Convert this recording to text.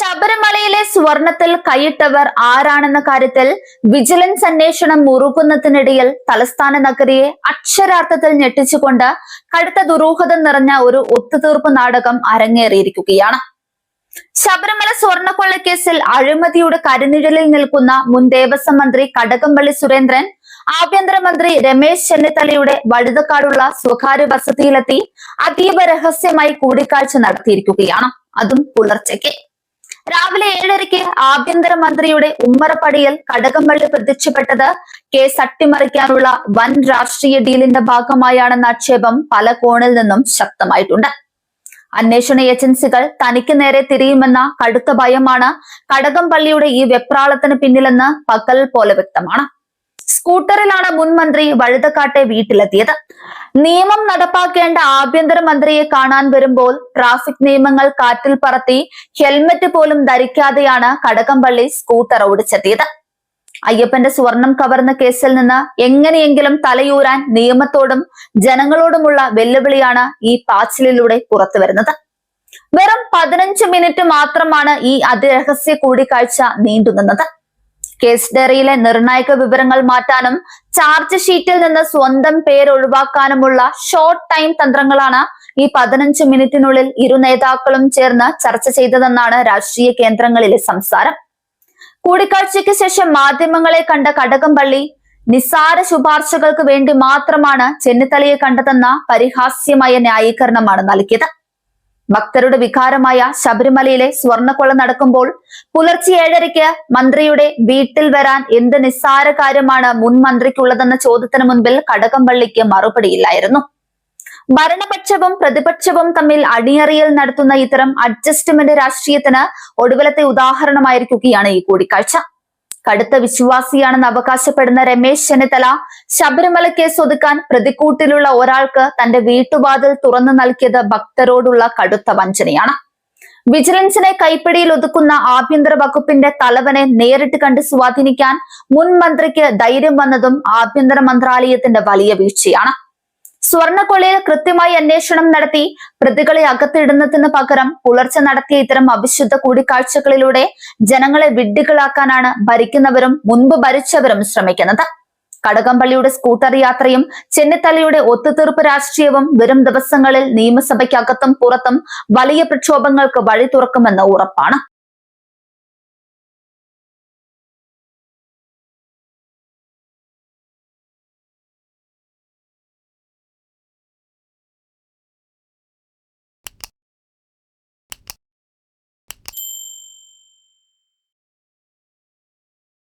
ശബരിമലയിലെ സ്വർണത്തിൽ കൈയിട്ടവർ ആരാണെന്ന കാര്യത്തിൽ വിജിലൻസ് അന്വേഷണം മുറുകുന്നതിനിടയിൽ തലസ്ഥാന നഗരിയെ അക്ഷരാർത്ഥത്തിൽ ഞെട്ടിച്ചുകൊണ്ട് കടുത്ത ദുരൂഹത നിറഞ്ഞ ഒരു ഒത്തുതീർപ്പ് നാടകം അരങ്ങേറിയിരിക്കുകയാണ്. ശബരിമല സ്വർണ്ണക്കൊള്ളക്കേസിൽ അഴിമതിയുടെ കരിനിഴലിൽ നിൽക്കുന്ന മുൻ ദേവസ്വം മന്ത്രി കടകംപള്ളി സുരേന്ദ്രൻ ആഭ്യന്തരമന്ത്രി രമേശ് ചെന്നിത്തലയുടെ വഴുതക്കാടുള്ള സ്വകാര്യ വസതിയിലെത്തി അതീവ രഹസ്യമായി കൂടിക്കാഴ്ച നടത്തിയിരിക്കുകയാണ്. അതും പുലർച്ചയ്ക്ക് രാവിലെ 7:30 ആഭ്യന്തരമന്ത്രിയുടെ ഉമ്മറപ്പടിയിൽ കടകംപള്ളി പ്രത്യക്ഷപ്പെട്ടത് കേസ് അട്ടിമറിക്കാനുള്ള വൻ രാഷ്ട്രീയ ഡീലിന്റെ ഭാഗമായാണെന്ന ആക്ഷേപം പല കോണിൽ നിന്നും ശക്തമായിട്ടുണ്ട്. അന്വേഷണ ഏജൻസികൾ തനിക്ക് നേരെ തിരിയുമെന്ന കടുത്ത ഭയമാണ് കടകംപള്ളിയുടെ ഈ വെപ്രാളത്തിന് പിന്നിലെന്ന് പകൽ പോലെ വ്യക്തമാണ്. സ്കൂട്ടറിലാണ് മുൻ മന്ത്രി വഴുതക്കാട്ടെ വീട്ടിലെത്തിയത്. നിയമം നടപ്പാക്കേണ്ട ആഭ്യന്തരമന്ത്രിയെ കാണാൻ വരുമ്പോൾ ട്രാഫിക് നിയമങ്ങൾ കാറ്റിൽ പറത്തി ഹെൽമറ്റ് പോലും ധരിക്കാതെയാണ് കടകംപള്ളി സ്കൂട്ടർ ഓടിച്ചെത്തിയത്. അയ്യപ്പന്റെ സ്വർണം കവർന്ന കേസിൽ നിന്ന് എങ്ങനെയെങ്കിലും തലയൂരാൻ നിയമത്തോടും ജനങ്ങളോടുമുള്ള വെല്ലുവിളിയാണ് ഈ പാച്ചിലിലൂടെ പുറത്തു വരുന്നത്. വെറും 15 മിനിറ്റ് മാത്രമാണ് ഈ അതിരഹസ്യ കൂടിക്കാഴ്ച നീണ്ടുനിന്നത്. കേസ് ഡയറിയിലെ നിർണായക വിവരങ്ങൾ മാറ്റാനും ചാർജ് ഷീറ്റിൽ നിന്ന് സ്വന്തം പേര് ഒഴിവാക്കാനുമുള്ള ഷോർട്ട് ടൈം തന്ത്രങ്ങളാണ് ഈ 15 മിനിറ്റിനുള്ളിൽ ഇരു നേതാക്കളും ചേർന്ന് ചർച്ച ചെയ്തതെന്നാണ് രാഷ്ട്രീയ കേന്ദ്രങ്ങളിലെ സംസാരം. കൂടിക്കാഴ്ചയ്ക്ക് ശേഷം മാധ്യമങ്ങളെ കണ്ട കടകംപള്ളി നിസ്സാര ശുപാർശകൾക്ക് വേണ്ടി മാത്രമാണ് ചെന്നിത്തലയെ കണ്ടതെന്ന പരിഹാസ്യമായ ന്യായീകരണമാണ് നൽകിയത്. ഭക്തരുടെ വികാരമായ ശബരിമലയിലെ സ്വർണ്ണക്കൊള്ള നടക്കുമ്പോൾ പുലർച്ചെ 7:30 മന്ത്രിയുടെ വീട്ടിൽ വരാൻ എന്ത് നിസ്സാര കാര്യമാണ് മുൻ മന്ത്രിക്കുള്ളതെന്ന ചോദ്യത്തിന് മുൻപിൽ കടകംപള്ളിക്ക് മറുപടിയില്ലായിരുന്നു. ഭരണപക്ഷവും പ്രതിപക്ഷവും തമ്മിൽ അണിയറിയൽ നടത്തുന്ന ഇത്തരം അഡ്ജസ്റ്റ്മെന്റ് രാഷ്ട്രീയത്തിന് ഒടുവിലത്തെ ഉദാഹരണമായിരിക്കുകയാണ് ഈ കൂടിക്കാഴ്ച. കടുത്ത വിശ്വാസിയാണെന്ന് അവകാശപ്പെടുന്ന രമേശ് ചെന്നിത്തല ശബരിമല കേസ് ഒതുക്കാൻ പ്രതിക്കൂട്ടിലുള്ള ഒരാൾക്ക് തന്റെ വീട്ടുവാതിൽ തുറന്നു നൽകിയത് ഭക്തരോടുള്ള കടുത്ത വഞ്ചനയാണ്. വിജിലൻസിനെ കൈപ്പിടിയിൽ ഒതുക്കുന്ന ആഭ്യന്തര വകുപ്പിന്റെ തലവനെ നേരിട്ട് കണ്ട് സ്വാധീനിക്കാൻ മുൻ മന്ത്രിക്ക് ധൈര്യം വന്നതും ആഭ്യന്തര മന്ത്രാലയത്തിന്റെ വലിയ വീഴ്ചയാണ്. സ്വർണ്ണക്കൊള്ളയിൽ കൃത്യമായി അന്വേഷണം നടത്തി പ്രതികളെ അകത്തിടുന്നതിന് പകരം പുലർച്ചെ നടത്തിയ ഇത്തരം അവിശുദ്ധ കൂടിക്കാഴ്ചകളിലൂടെ ജനങ്ങളെ വിഡ്ഢികളാക്കാനാണ് ഭരിക്കുന്നവരും മുൻപ് ഭരിച്ചവരും ശ്രമിക്കുന്നത്. കടകംപള്ളിയുടെ സ്കൂട്ടർ യാത്രയും ചെന്നിത്തലയുടെ ഒത്തുതീർപ്പ് രാഷ്ട്രീയവും വരും ദിവസങ്ങളിൽ നിയമസഭയ്ക്കകത്തും പുറത്തും വലിയ പ്രക്ഷോഭങ്ങൾക്ക് വഴി തുറക്കുമെന്ന് ഉറപ്പാണ്.